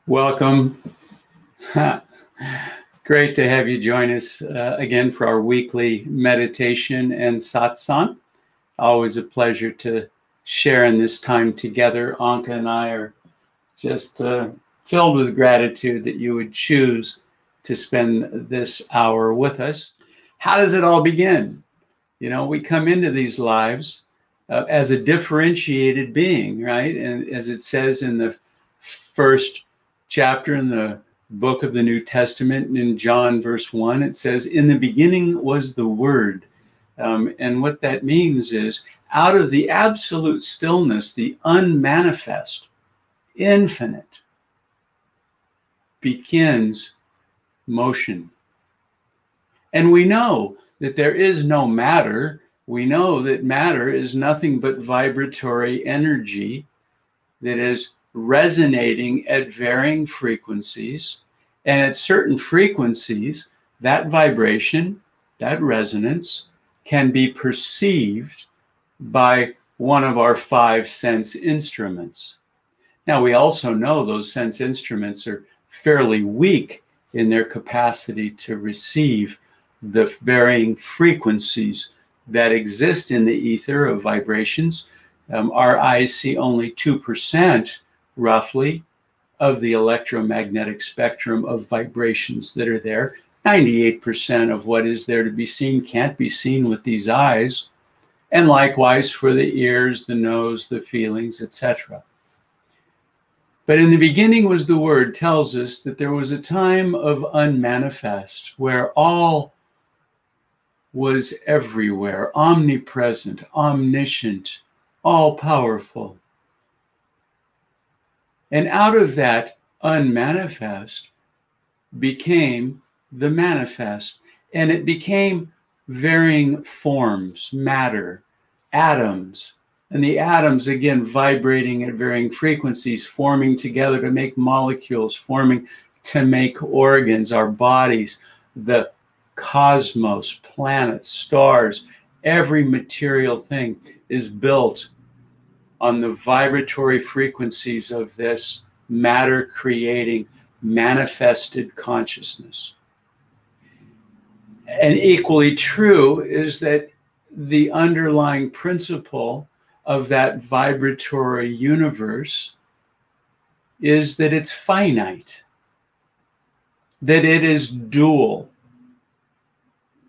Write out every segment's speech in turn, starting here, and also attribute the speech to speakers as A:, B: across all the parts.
A: Welcome. Great to have you join us again for our weekly meditation and satsang. Always a pleasure to share in this time together. Anka and I are just filled with gratitude that you would choose to spend this hour with us. How does it all begin? You know, we come into these lives as a differentiated being, right? And as it says in the first chapter in the book of the New Testament, in John verse 1, it says, "In the beginning was the Word." And what that means is, out of the absolute stillness, the unmanifest, infinite, begins motion. And we know that there is no matter. We know that matter is nothing but vibratory energy that is resonating at varying frequencies. And at certain frequencies, that vibration, that resonance, can be perceived by one of our 5 sense instruments. Now, we also know those sense instruments are fairly weak in their capacity to receive the varying frequencies that exist in the ether of vibrations. Our eyes see only 2%, roughly, of the electromagnetic spectrum of vibrations that are there. 98% of what is there to be seen can't be seen with these eyes. And likewise for the ears, the nose, the feelings, etc. But in the beginning was the Word tells us that there was a time of unmanifest where all was everywhere, omnipresent, omniscient, all-powerful. And out of that unmanifest became the manifest. And it became varying forms, matter, atoms. And the atoms, again, vibrating at varying frequencies, forming together to make molecules, forming to make organs, our bodies, the cosmos, planets, stars. Every material thing is built on the vibratory frequencies of this matter-creating, manifested consciousness. And equally true is that the underlying principle of that vibratory universe is that it's finite, that it is dual.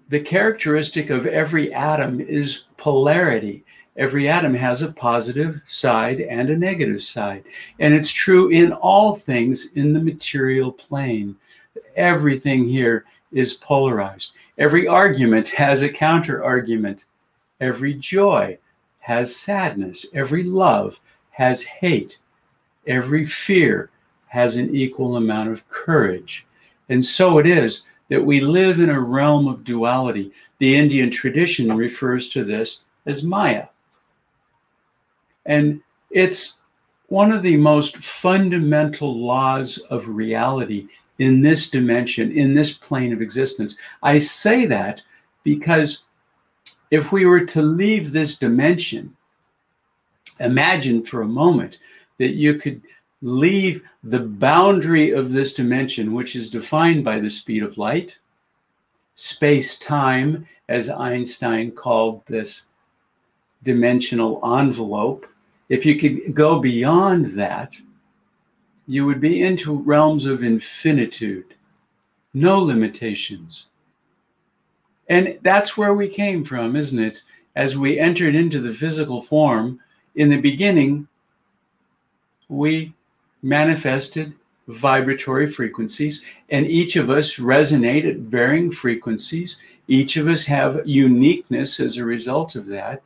A: The characteristic of every atom is polarity. Every atom has a positive side and a negative side. And it's true in all things in the material plane. Everything here is polarized. Every argument has a counter argument. Every joy has sadness. Every love has hate. Every fear has an equal amount of courage. And so it is that we live in a realm of duality. The Indian tradition refers to this as Maya. And it's one of the most fundamental laws of reality in this dimension, in this plane of existence. I say that because if we were to leave this dimension, imagine for a moment that you could leave the boundary of this dimension, which is defined by the speed of light, space-time, as Einstein called this dimensional envelope. If you could go beyond that, you would be into realms of infinitude, no limitations. And that's where we came from, isn't it? As we entered into the physical form, in the beginning, we manifested vibratory frequencies, and each of us resonate at varying frequencies. Each of us have uniqueness as a result of that.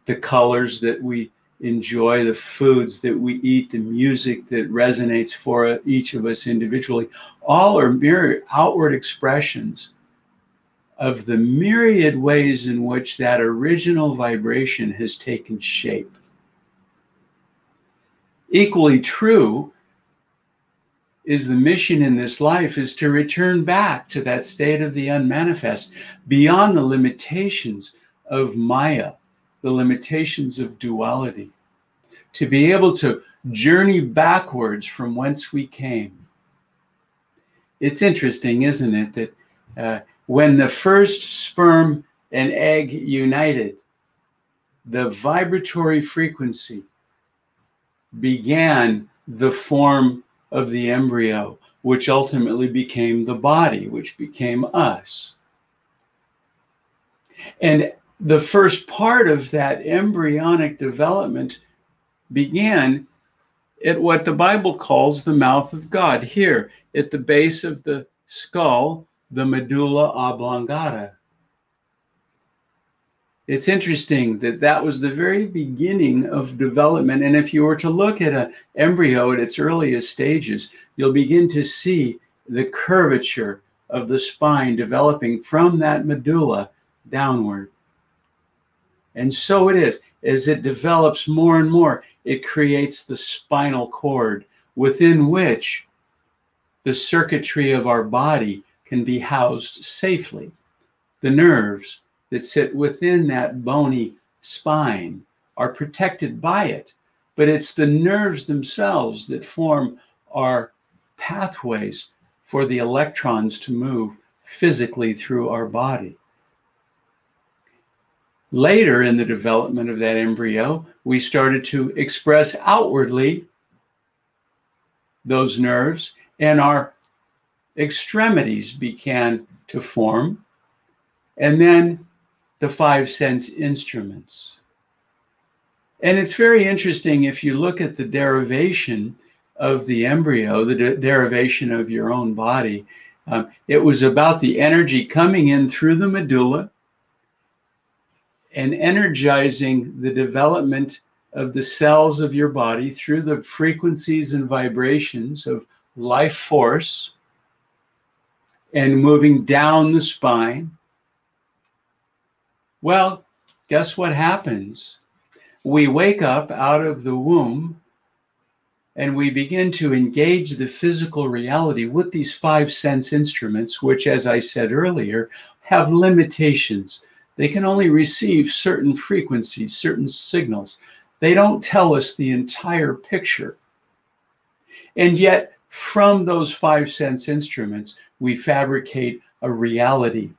A: The colors that we enjoy, the foods that we eat, the music that resonates for each of us individually, all are mere outward expressions of the myriad ways in which that original vibration has taken shape. Equally true is the mission in this life is to return back to that state of the unmanifest, beyond the limitations of Maya, the limitations of duality, to be able to journey backwards from whence we came. It's interesting, isn't it, that when the first sperm and egg united, the vibratory frequency began the form of the embryo, which ultimately became the body, which became us. And the first part of that embryonic development began at what the Bible calls the mouth of God, here at the base of the skull, the medulla oblongata. It's interesting that that was the very beginning of development. And if you were to look at an embryo at its earliest stages, you'll begin to see the curvature of the spine developing from that medulla downward. And so it is. As it develops more and more, it creates the spinal cord within which the circuitry of our body can be housed safely. The nerves that sit within that bony spine are protected by it, but it's the nerves themselves that form our pathways for the electrons to move physically through our body. Later in the development of that embryo, we started to express outwardly those nerves, and our extremities began to form, and then the five sense instruments. And it's very interesting if you look at the derivation of the embryo, the derivation of your own body. It was about the energy coming in through the medulla and energizing the development of the cells of your body through the frequencies and vibrations of life force and moving down the spine. Well, guess what happens? We wake up out of the womb and we begin to engage the physical reality with these five sense instruments, which, as I said earlier, have limitations. They can only receive certain frequencies, certain signals. They don't tell us the entire picture. And yet, from those five sense instruments, we fabricate a reality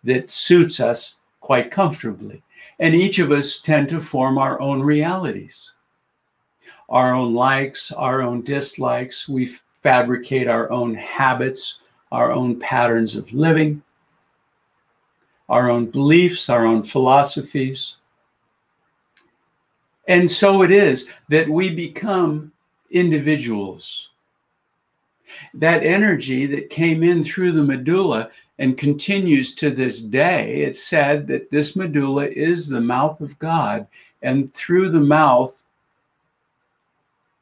A: that suits us quite comfortably. And each of us tend to form our own realities, our own likes, our own dislikes. We fabricate our own habits, our own patterns of living, our own beliefs, our own philosophies. And so it is that we become individuals. That energy that came in through the medulla and continues to this day, it's said that this medulla is the mouth of God, and through the mouth,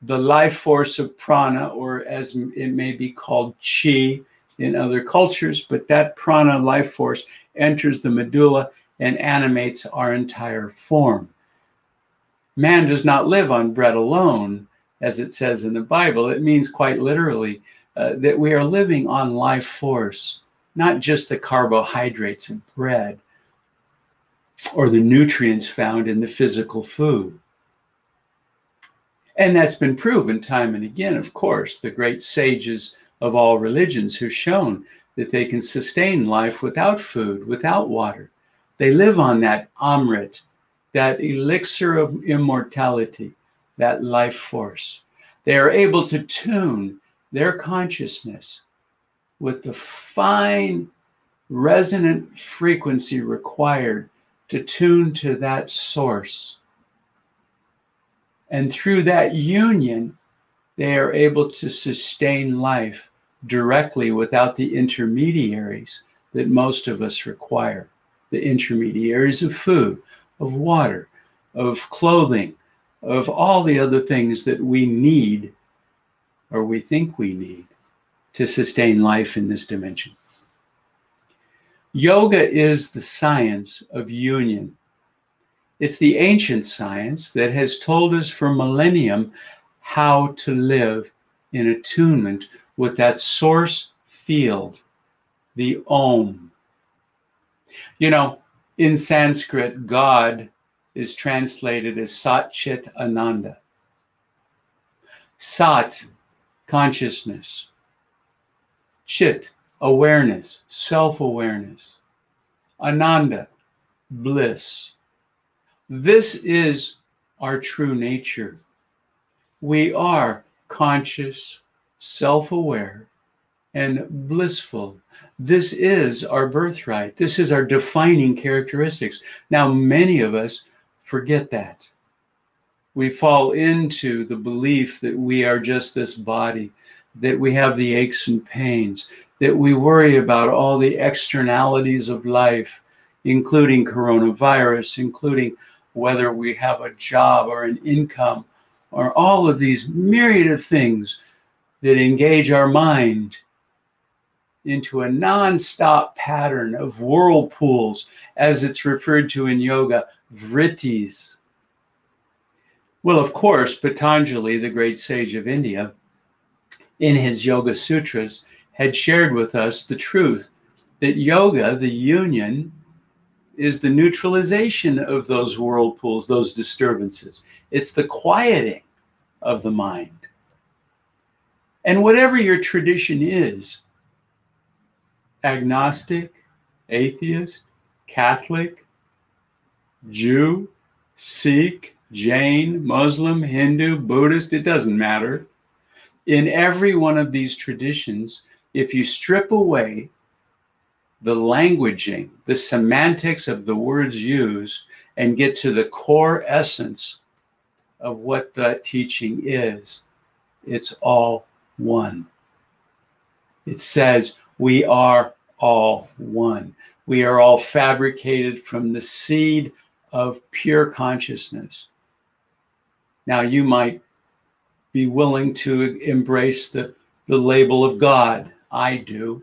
A: the life force of prana, or as it may be called, chi in other cultures, but that prana life force enters the medulla and animates our entire form. Man does not live on bread alone, as it says in the Bible. It means quite literally that we are living on life force, not just the carbohydrates of bread or the nutrients found in the physical food. And that's been proven time and again, of course. The great sages of all religions have shown that they can sustain life without food, without water. They live on that amrit, that elixir of immortality, that life force. They are able to tune their consciousness with the fine resonant frequency required to tune to that source. And through that union, they are able to sustain life directly without the intermediaries that most of us require. The intermediaries of food, of water, of clothing, of all the other things that we need, or we think we need, to sustain life in this dimension. Yoga is the science of union. It's the ancient science that has told us for millennium how to live in attunement with that source field, the Om. You know, in Sanskrit, God is translated as Sat Chit Ananda. Sat, consciousness. Chit, awareness, self-awareness. Ananda, bliss. This is our true nature. We are conscious, self-aware, and blissful. This is our birthright. This is our defining characteristics. Now, many of us forget that. We fall into the belief that we are just this body, that we have the aches and pains, that we worry about all the externalities of life, including coronavirus, including whether we have a job or an income, or all of these myriad of things that engage our mind into a non-stop pattern of whirlpools, as it's referred to in yoga, vrittis. Well, of course, Patanjali, the great sage of India, in his Yoga Sutras, had shared with us the truth that yoga, the union, is the neutralization of those whirlpools, those disturbances. It's the quieting of the mind. And whatever your tradition is, agnostic, atheist, Catholic, Jew, Sikh, Jain, Muslim, Hindu, Buddhist, it doesn't matter. In every one of these traditions, if you strip away the languaging, the semantics of the words used, and get to the core essence of what that teaching is, it's all one. It says we are all one. We are all fabricated from the seed of pure consciousness. Now, you might be willing to embrace the label of God. I do.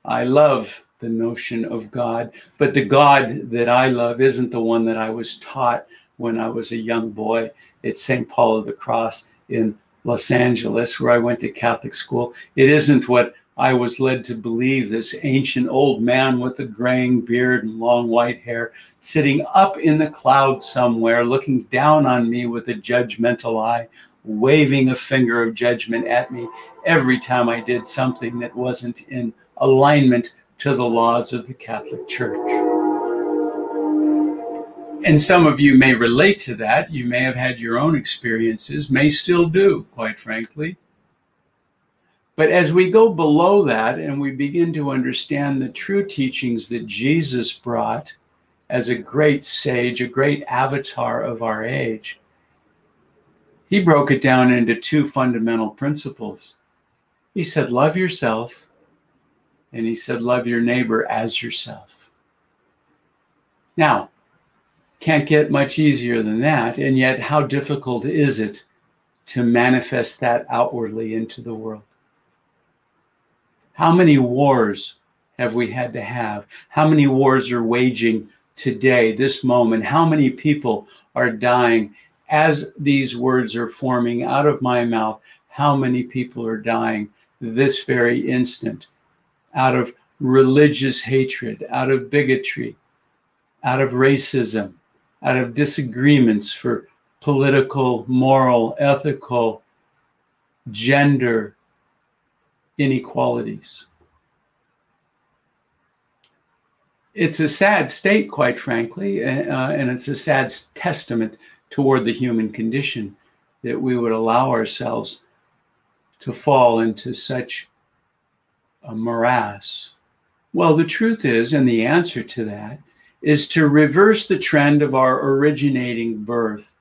A: I love the notion of God, but the God that I love isn't the one that I was taught when I was a young boy at St. Paul of the Cross in Los Angeles, where I went to Catholic school. It isn't what I was led to believe, this ancient old man with a graying beard and long white hair sitting up in the clouds somewhere, looking down on me with a judgmental eye, waving a finger of judgment at me every time I did something that wasn't in alignment to the laws of the Catholic Church. And some of you may relate to that. You may have had your own experiences, may still do, quite frankly. But as we go below that and we begin to understand the true teachings that Jesus brought as a great sage, a great avatar of our age, he broke it down into two fundamental principles. He said, love yourself, and he said, love your neighbor as yourself. Now, can't get much easier than that, and yet how difficult is it to manifest that outwardly into the world? How many wars have we had to have? How many wars are waging today, this moment? How many people are dying as these words are forming out of my mouth? How many people are dying this very instant out of religious hatred, out of bigotry, out of racism, out of disagreements for political, moral, ethical, gender inequalities? It's a sad state, quite frankly, and it's a sad testament toward the human condition that we would allow ourselves to fall into such a morass. Well, the truth is, and the answer to that, is to reverse the trend of our originating birth,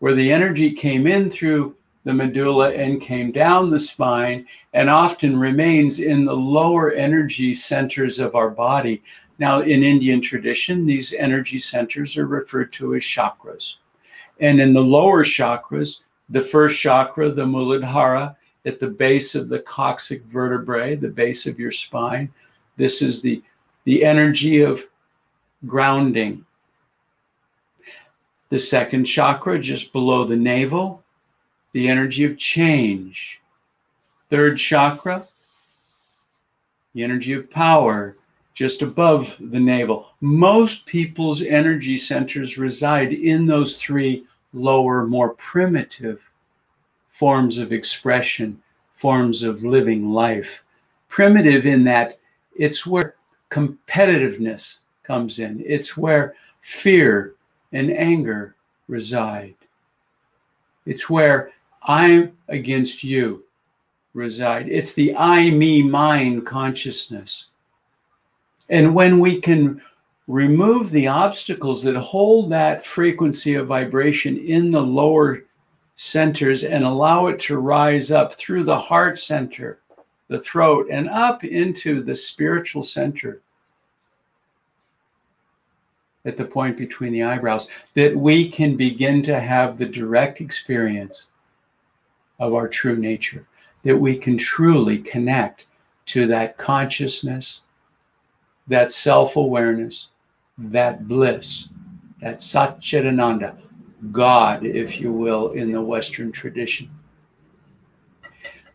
A: where the energy came in through the medulla and came down the spine and often remains in the lower energy centers of our body. Now, in Indian tradition, these energy centers are referred to as chakras. And in the lower chakras, the first chakra, the Muladhara, at the base of the coccyx vertebrae, the base of your spine, this is the energy of grounding. The second chakra, just below the navel, the energy of change. Third chakra, the energy of power, just above the navel. Most people's energy centers reside in those three lower, more primitive forms of expression, forms of living life. Primitive in that it's where competitiveness comes in. It's where fear and anger reside. It's where I'm against you reside. It's the I, me, mine consciousness. And when we can remove the obstacles that hold that frequency of vibration in the lower centers and allow it to rise up through the heart center, the throat, and up into the spiritual center at the point between the eyebrows, that we can begin to have the direct experience of our true nature, that we can truly connect to that consciousness, that self-awareness, that bliss, that Satchidananda, God, if you will, in the Western tradition.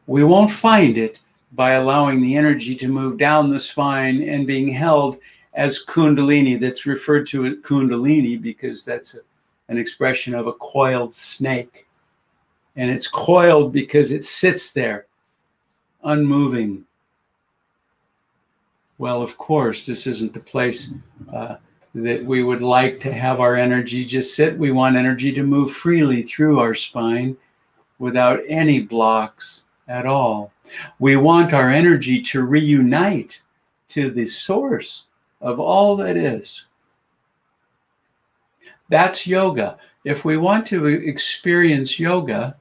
A: We won't find it by allowing the energy to move down the spine and being held as Kundalini. That's referred to as Kundalini because that's an expression of a coiled snake. And it's coiled because it sits there, unmoving. Well, of course, this isn't the place that we would like to have our energy just sit. We want energy to move freely through our spine without any blocks at all. We want our energy to reunite to the source of all that is. That's yoga. If we want to experience yoga,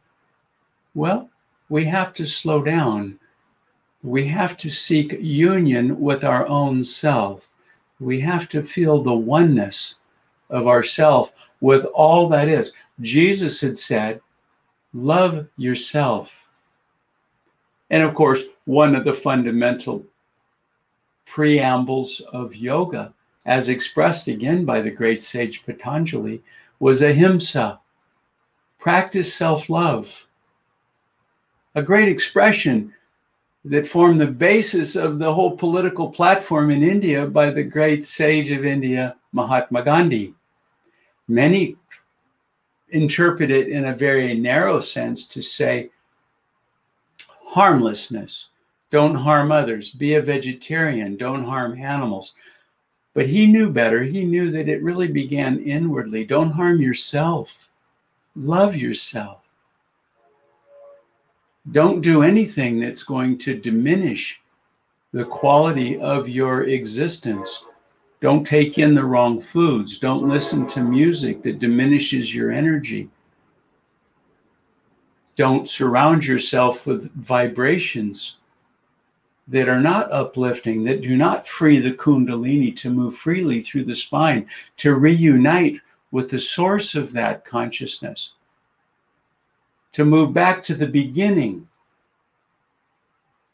A: well, we have to slow down. We have to seek union with our own self. We have to feel the oneness of ourself with all that is. Jesus had said, love yourself. And of course, one of the fundamental preambles of yoga, as expressed again by the great sage Patanjali, was Ahimsa, practice self-love. A great expression that formed the basis of the whole political platform in India by the great sage of India, Mahatma Gandhi. Many interpret it in a very narrow sense to say harmlessness, don't harm others, be a vegetarian, don't harm animals. But he knew better. He knew that it really began inwardly. Don't harm yourself. Love yourself. Don't do anything that's going to diminish the quality of your existence. Don't take in the wrong foods. Don't listen to music that diminishes your energy. Don't surround yourself with vibrations that are not uplifting, that do not free the Kundalini to move freely through the spine, to reunite with the source of that consciousness, to move back to the beginning,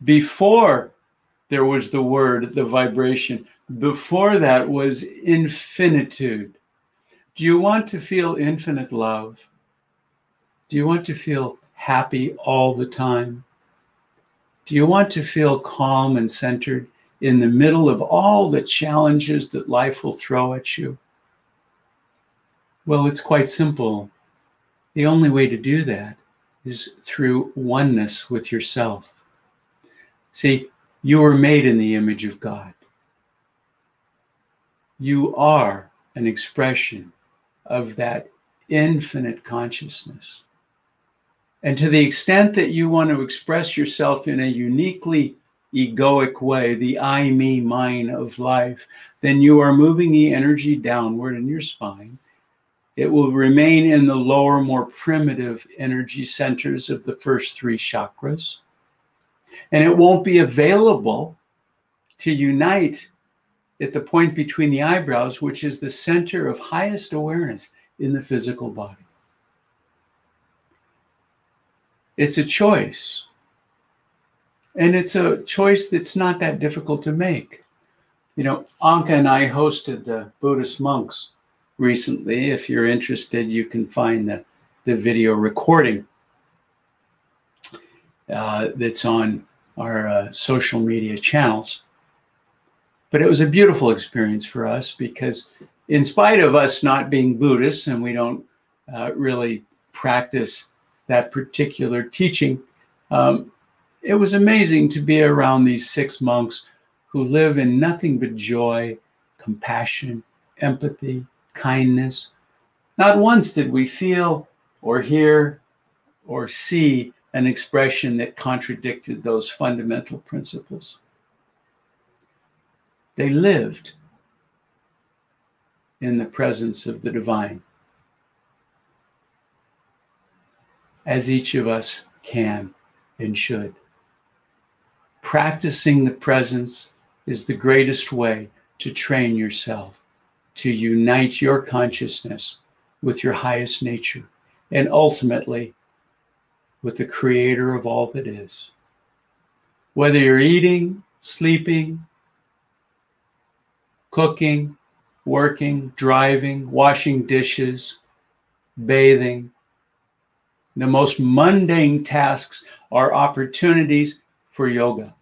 A: before there was the word, the vibration. Before that was infinitude. Do you want to feel infinite love? Do you want to feel happy all the time? Do you want to feel calm and centered in the middle of all the challenges that life will throw at you? Well, it's quite simple. The only way to do that is through oneness with yourself. See, you were made in the image of God. You are an expression of that infinite consciousness. And to the extent that you want to express yourself in a uniquely egoic way, the I, me, mine of life, then you are moving the energy downward in your spine. It will remain in the lower, more primitive energy centers of the first three chakras. And it won't be available to unite at the point between the eyebrows, which is the center of highest awareness in the physical body. It's a choice. And it's a choice that's not that difficult to make. You know, Anka and I hosted the Buddhist monks recently. If you're interested, you can find the video recording that's on our social media channels. But it was a beautiful experience for us because in spite of us not being Buddhists and we don't really practice that particular teaching. It was amazing to be around these 6 monks who live in nothing but joy, compassion, empathy, kindness. Not once did we feel or hear or see an expression that contradicted those fundamental principles. They lived in the presence of the divine, as each of us can and should. Practicing the presence is the greatest way to train yourself, to unite your consciousness with your highest nature, and ultimately with the creator of all that is. Whether you're eating, sleeping, cooking, working, driving, washing dishes, bathing, the most mundane tasks are opportunities for yoga,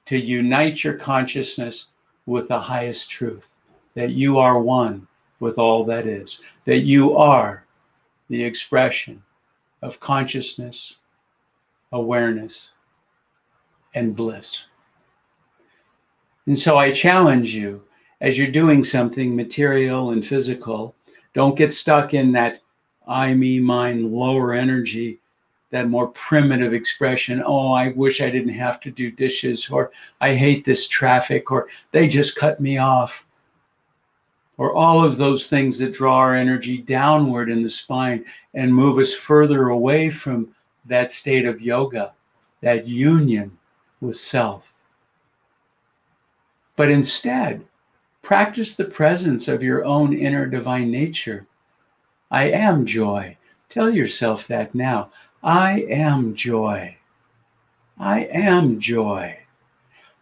A: to unite your consciousness with the highest truth, that you are one with all that is, that you are the expression of consciousness, awareness, and bliss. And so I challenge you, as you're doing something material and physical, don't get stuck in that I, me, mine, lower energy, that more primitive expression, oh, I wish I didn't have to do dishes, or I hate this traffic, or they just cut me off, or all of those things that draw our energy downward in the spine and move us further away from that state of yoga, that union with self. But instead, practice the presence of your own inner divine nature. I am joy. Tell yourself that now. I am joy. I am joy.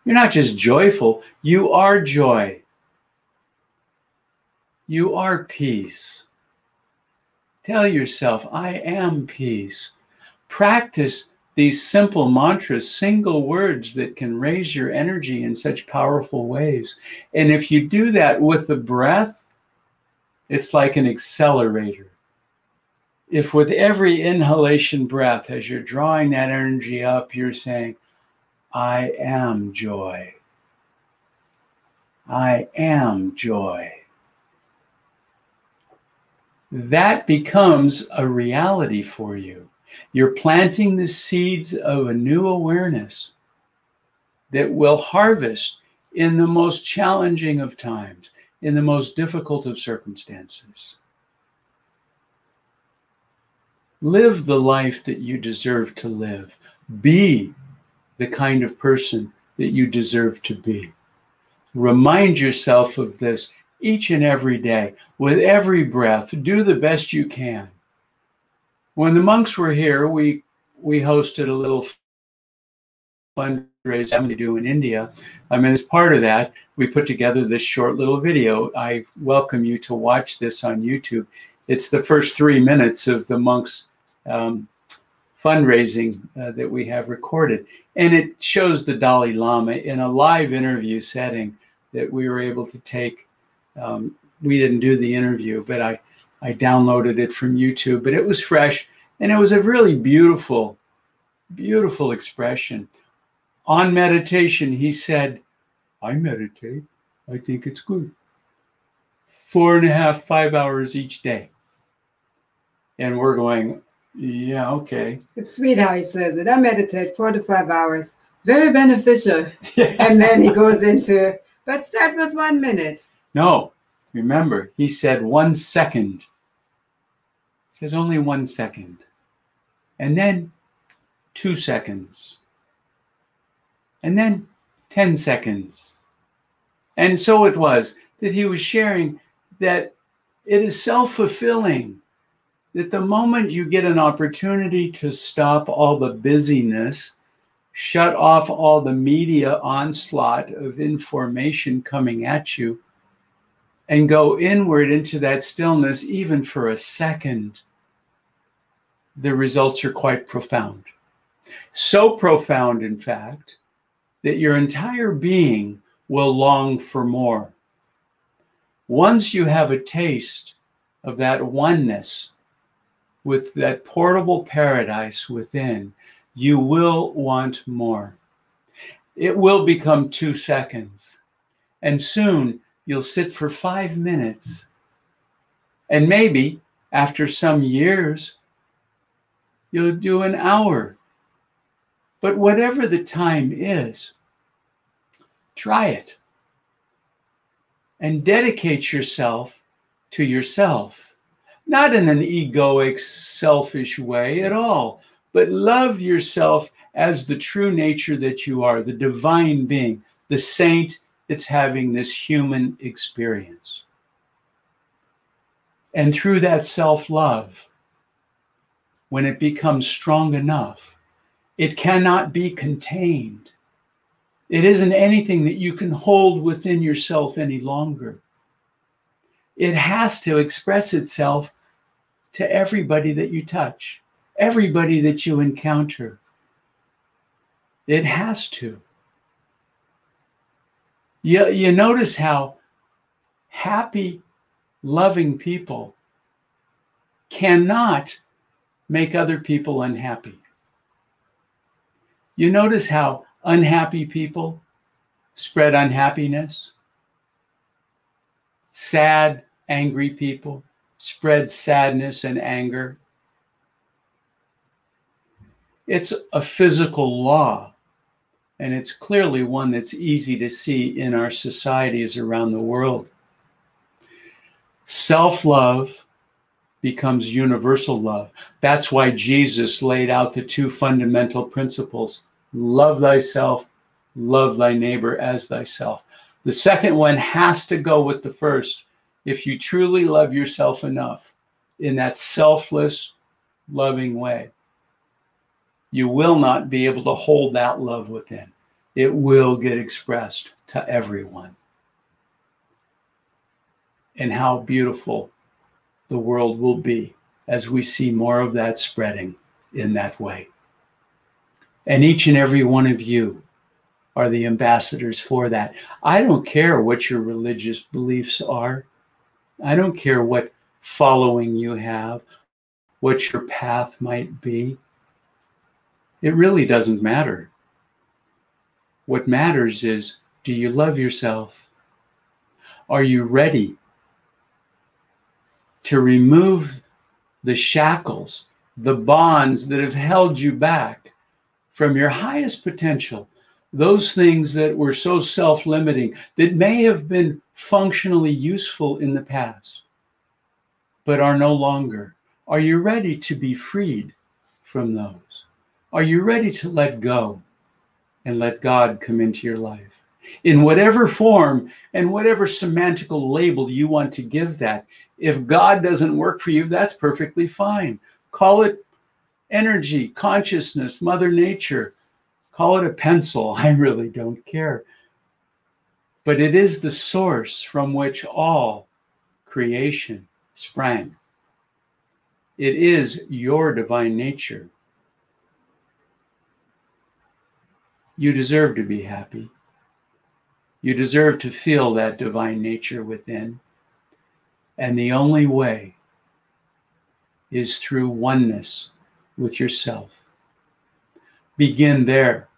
A: You're not just joyful, you are joy. You are peace. Tell yourself, I am peace. Practice these simple mantras, single words that can raise your energy in such powerful ways. And if you do that with the breath, it's like an accelerator. If with every inhalation breath, as you're drawing that energy up, you're saying, I am joy. I am joy. That becomes a reality for you. You're planting the seeds of a new awareness that will harvest in the most challenging of times, in the most difficult of circumstances. Live the life that you deserve to live. Be the kind of person that you deserve to be. Remind yourself of this each and every day. With every breath, do the best you can. When the monks were here, we hosted a little fundraiser we do in India. As part of that, we put together this short little video. I welcome you to watch this on YouTube. It's the first 3 minutes of the monks' fundraising that we have recorded. And it shows the Dalai Lama in a live interview setting that we were able to take. We didn't do the interview, but I downloaded it from YouTube, but it was fresh. And it was a really beautiful, beautiful expression. On meditation, he said, I meditate. I think it's good. 4.5, 5 hours each day. And we're going, yeah, okay.
B: It's sweet how he says it. I meditate 4 to 5 hours. Very beneficial. And then he goes into, but start with 1 minute.
A: No, remember, he said 1 second. He says only 1 second. And then 2 seconds. And then 10 seconds. And so it was that he was sharing that it is self-fulfilling, that the moment you get an opportunity to stop all the busyness, shut off all the media onslaught of information coming at you, and go inward into that stillness, even for a second, the results are quite profound. So profound, in fact, that your entire being will long for more. Once you have a taste of that oneness with that portable paradise within, you will want more. It will become 2 seconds. And soon you'll sit for 5 minutes. And maybe after some years, you'll do an hour. But whatever the time is, try it. And dedicate yourself to yourself. Not in an egoic, selfish way at all, but love yourself as the true nature that you are, the divine being, the saint that's having this human experience. And through that self-love, when it becomes strong enough, it cannot be contained. It isn't anything that you can hold within yourself any longer. It has to express itself to everybody that you touch, everybody that you encounter. It has to. You notice how happy, loving people cannot make other people unhappy. You notice how unhappy people spread unhappiness. Sad, angry people spread sadness and anger. It's a physical law, and it's clearly one that's easy to see in our societies around the world. Self-love becomes universal love. That's why Jesus laid out the 2 fundamental principles: love thyself, love thy neighbor as thyself. The second one has to go with the first. If you truly love yourself enough in that selfless, loving way, you will not be able to hold that love within. It will get expressed to everyone. And how beautiful the world will be as we see more of that spreading in that way. And each and every one of you are the ambassadors for that. I don't care what your religious beliefs are. I don't care what following you have, what your path might be. It really doesn't matter. What matters is, do you love yourself? Are you ready to remove the shackles, the bonds that have held you back from your highest potential? Those things that were so self-limiting, that may have been functionally useful in the past, but are no longer. Are you ready to be freed from those? Are you ready to let go and let God come into your life? In whatever form and whatever semantical label you want to give that. If God doesn't work for you, that's perfectly fine. Call it energy, consciousness, Mother Nature. Call it a pencil. I really don't care. But it is the source from which all creation sprang. It is your divine nature. You deserve to be happy. You deserve to feel that divine nature within. And the only way is through oneness with yourself. Begin there.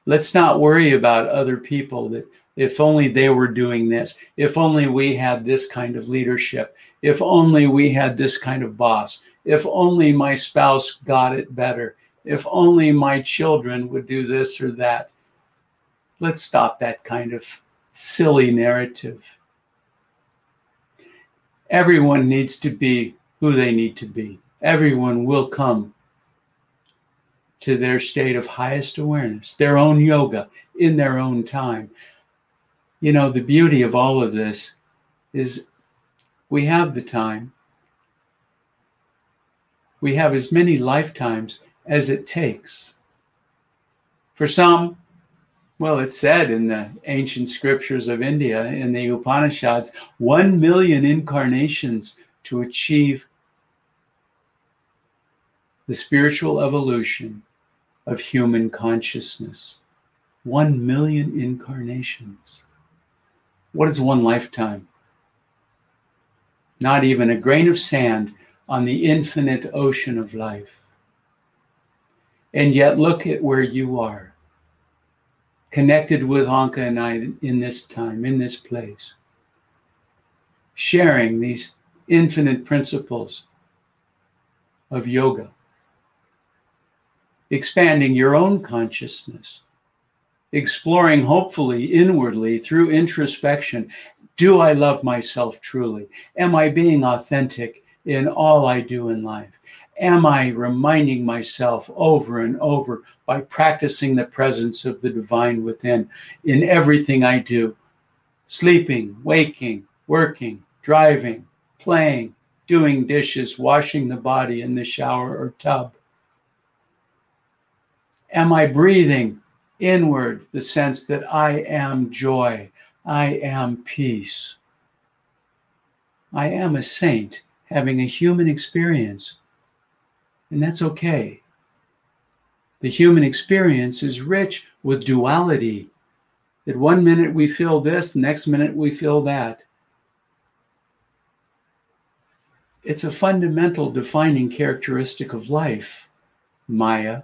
A: Let's not worry about other people, that if only they were doing this, if only we had this kind of leadership, if only we had this kind of boss, if only my spouse got it better, if only my children would do this or that. Let's stop that kind of silly narrative. Everyone needs to be who they need to be. Everyone will come to their state of highest awareness, their own yoga, in their own time. You know, the beauty of all of this is we have the time. We have as many lifetimes as it takes. For some, well, it's said in the ancient scriptures of India, in the Upanishads, 1 million incarnations to achieve the spiritual evolution of human consciousness. 1 million incarnations. What is one lifetime? Not even a grain of sand on the infinite ocean of life. And yet look at where you are, connected with Anka and I in this time, in this place, sharing these infinite principles of yoga, expanding your own consciousness, exploring hopefully inwardly through introspection. Do I love myself truly? Am I being authentic in all I do in life? Am I reminding myself over and over by practicing the presence of the divine within in everything I do? Sleeping, waking, working, driving, playing, doing dishes, washing the body in the shower or tub. Am I breathing inward the sense that I am joy, I am peace? I am a saint having a human experience, and that's okay. The human experience is rich with duality, that one minute we feel this, the next minute we feel that. It's a fundamental defining characteristic of life, Maya.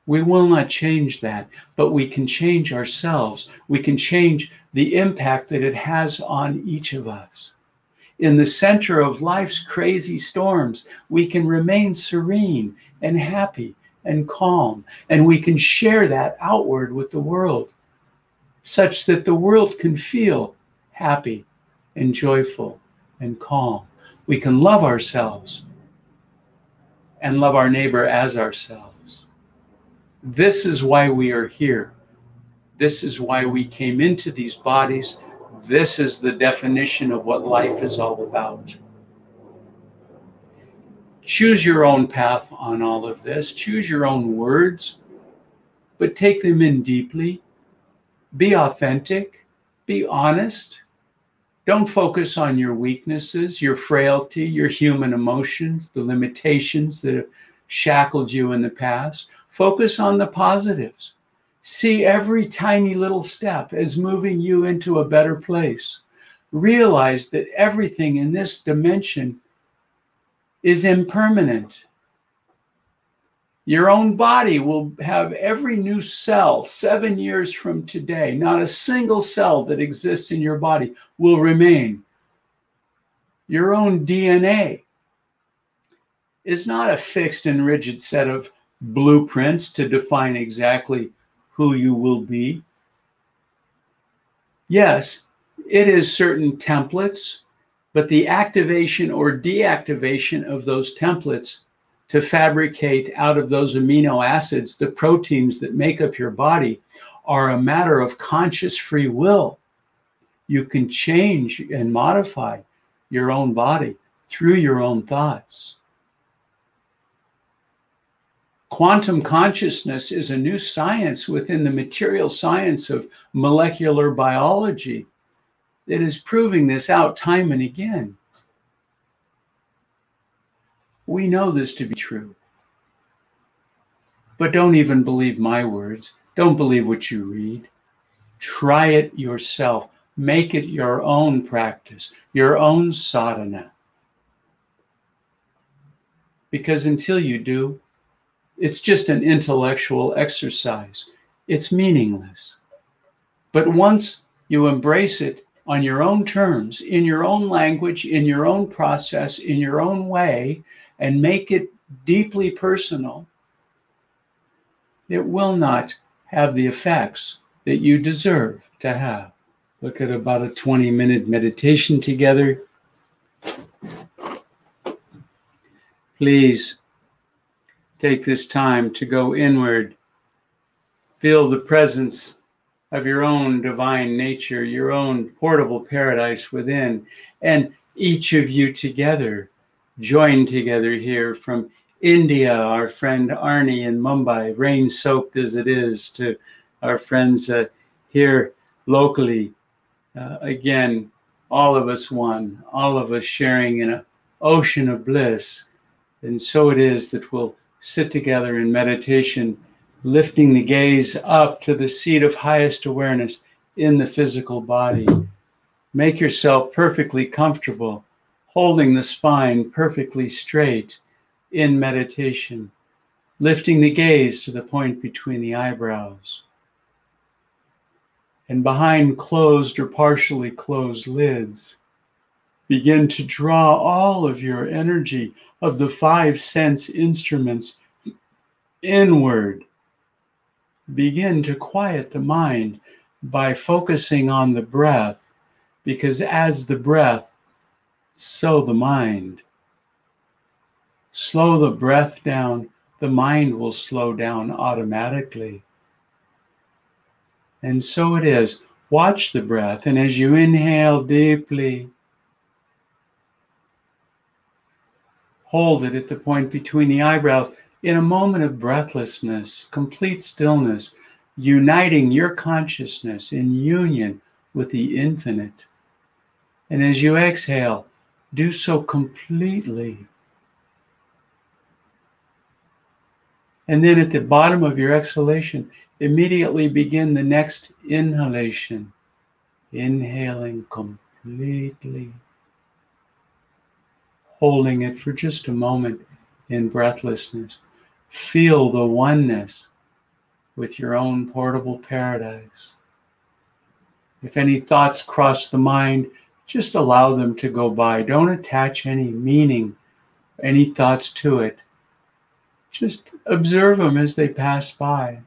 A: We will not change that, but we can change ourselves. We can change the impact that it has on each of us. In the center of life's crazy storms, we can remain serene and happy and calm, and we can share that outward with the world, such that the world can feel happy and joyful and calm. We can love ourselves and love our neighbor as ourselves. This is why we are here. This is why we came into these bodies. This is the definition of what life is all about. Choose your own path on all of this. Choose your own words, but take them in deeply. Be authentic. Be honest. Don't focus on your weaknesses, your frailty, your human emotions, the limitations that have shackled you in the past. Focus on the positives. See every tiny little step as moving you into a better place. Realize that everything in this dimension is impermanent. Your own body will have every new cell 7 years from today. Not a single cell that exists in your body will remain. Your own DNA is not a fixed and rigid set of blueprints to define exactly who you will be. Yes, it is certain templates, but the activation or deactivation of those templates to fabricate out of those amino acids the proteins that make up your body are a matter of conscious free will. You can change and modify your own body through your own thoughts. Quantum consciousness is a new science within the material science of molecular biology that is proving this out time and again. We know this to be true. But don't even believe my words. Don't believe what you read. Try it yourself. Make it your own practice, your own sadhana. Because until you do, it's just an intellectual exercise. It's meaningless. But once you embrace it on your own terms, in your own language, in your own process, in your own way, and make it deeply personal, it will not have the effects that you deserve to have. Look at about a 20-minute meditation together. Please take this time to go inward. Feel the presence of your own divine nature, your own portable paradise within, and each of you together, join together here from India, our friend Arnie in Mumbai, rain-soaked as it is, to our friends here locally. Again, all of us one, all of us sharing in an ocean of bliss. And so it is that we'll sit together in meditation, lifting the gaze up to the seat of highest awareness in the physical body. Make yourself perfectly comfortable. holding the spine perfectly straight in meditation, lifting the gaze to the point between the eyebrows. And behind closed or partially closed lids, begin to draw all of your energy of the 5 sense instruments inward. Begin to quiet the mind by focusing on the breath, because as the breath, so the mind. Slow the breath down, the mind will slow down automatically. And so it is. Watch the breath, and as you inhale deeply, hold it at the point between the eyebrows in a moment of breathlessness, complete stillness, uniting your consciousness in union with the infinite. And as you exhale, do so completely. And then at the bottom of your exhalation, immediately begin the next inhalation. Inhaling completely. Holding it for just a moment in breathlessness. Feel the oneness with your own portable paradise. If any thoughts cross the mind, just allow them to go by. Don't attach any meaning, any thoughts to it. Just observe them as they pass by.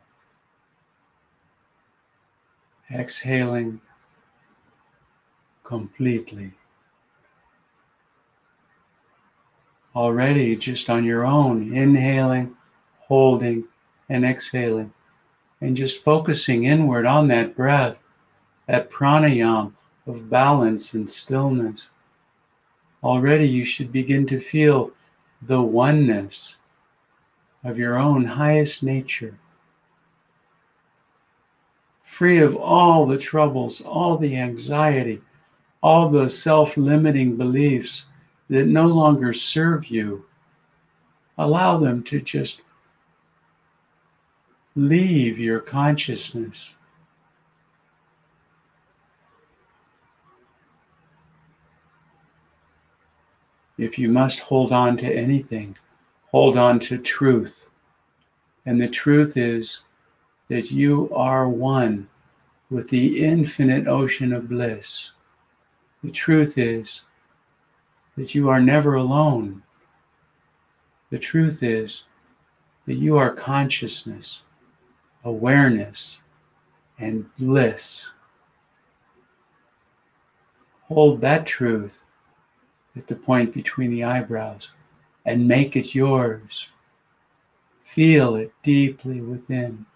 A: Exhaling completely. Already just on your own, inhaling, holding, and exhaling. And just focusing inward on that breath, that pranayama of balance and stillness. Already you should begin to feel the oneness of your own highest nature, free of all the troubles, all the anxiety, all the self-limiting beliefs that no longer serve you. Allow them to just leave your consciousness. If you must hold on to anything, hold on to truth. And the truth is that you are one with the infinite ocean of bliss. The truth is that you are never alone. The truth is that you are consciousness, awareness, and bliss. Hold that truth at the point between the eyebrows and make it yours. Feel it deeply within.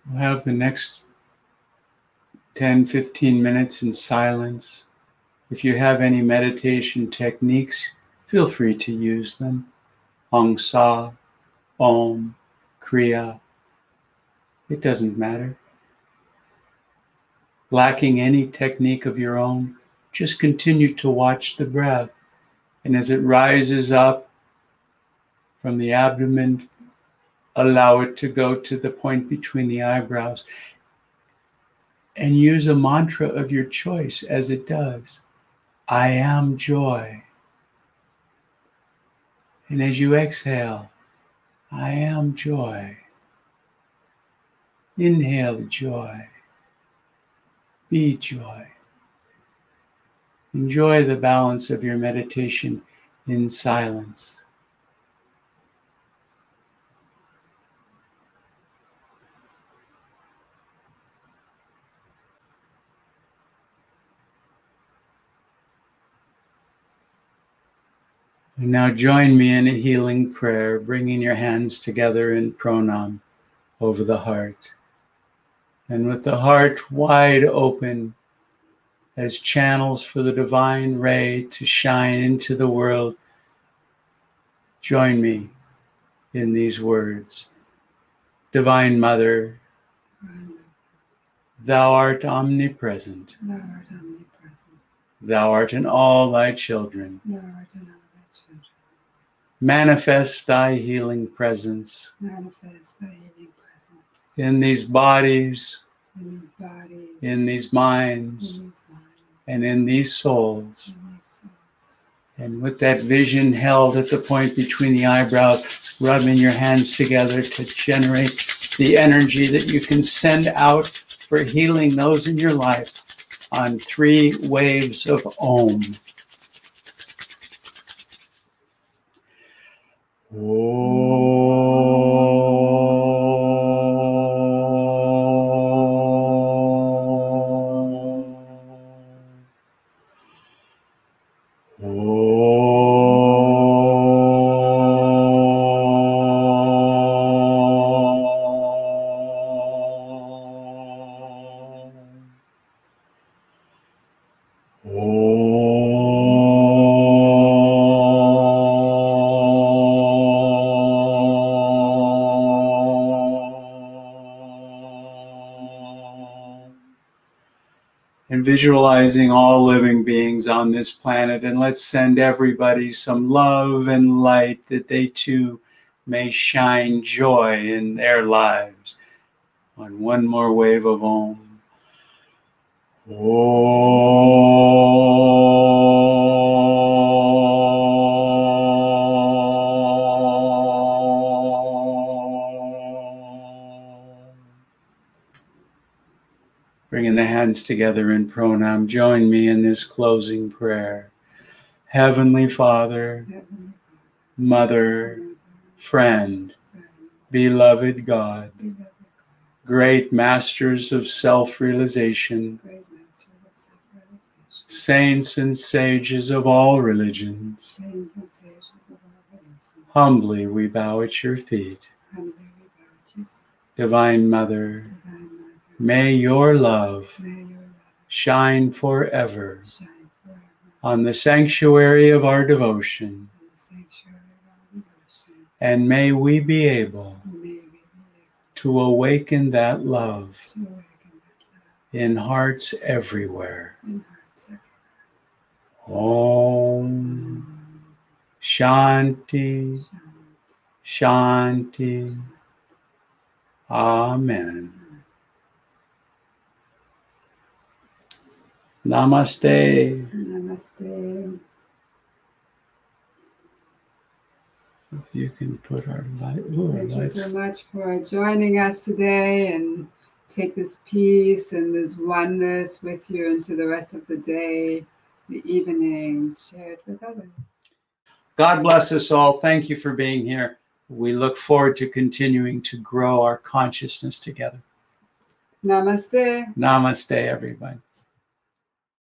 A: We'll have the next 10-15 minutes in silence. If you have any meditation techniques, feel free to use them. Ahimsa, Om, Kriya. It doesn't matter. Lacking any technique of your own, just continue to watch the breath. And as it rises up from the abdomen, allow it to go to the point between the eyebrows. And use a mantra of your choice as it does. I am joy. And as you exhale, I am joy. Inhale joy. Be joy. Enjoy the balance of your meditation in silence. And now join me in a healing prayer, bringing your hands together in pranam over the heart. And with the heart wide open as channels for the divine ray to shine into the world, join me in these words. Divine Mother, Thou art omnipresent.
B: Thou art omnipresent.
A: Thou art in all thy children.
B: Thou art in all thy children.
A: Manifest thy healing presence
B: Manifest thy healing presence
A: in these bodies,
B: in these bodies,
A: in these minds, and in these souls. And with that vision held at the point between the eyebrows, rubbing your hands together to generate the energy that you can send out for healing those in your life on 3 waves of Om. And visualizing all living beings on this planet, and let's send everybody some love and light that they too may shine joy in their lives. On 1 more wave of Om. Bringing the hands together in pranam, join me in this closing prayer. Heavenly Father, Mother, Friend, beloved God, great masters of self-realization, saints and sages of all religions, humbly we bow at your feet. Divine Mother, may your love shine forever on the sanctuary of our devotion, and may we be able to awaken that love in hearts everywhere. Om Shanti Shanti. Amen. Namaste.
B: Namaste.
A: If you can put our light.
B: Thank you so much for joining us today, and take this peace and this oneness with you into the rest of the day, the evening. Share it with others.
A: God bless us all. Thank you for being here. We look forward to continuing to grow our consciousness together.
B: Namaste.
A: Namaste, everybody.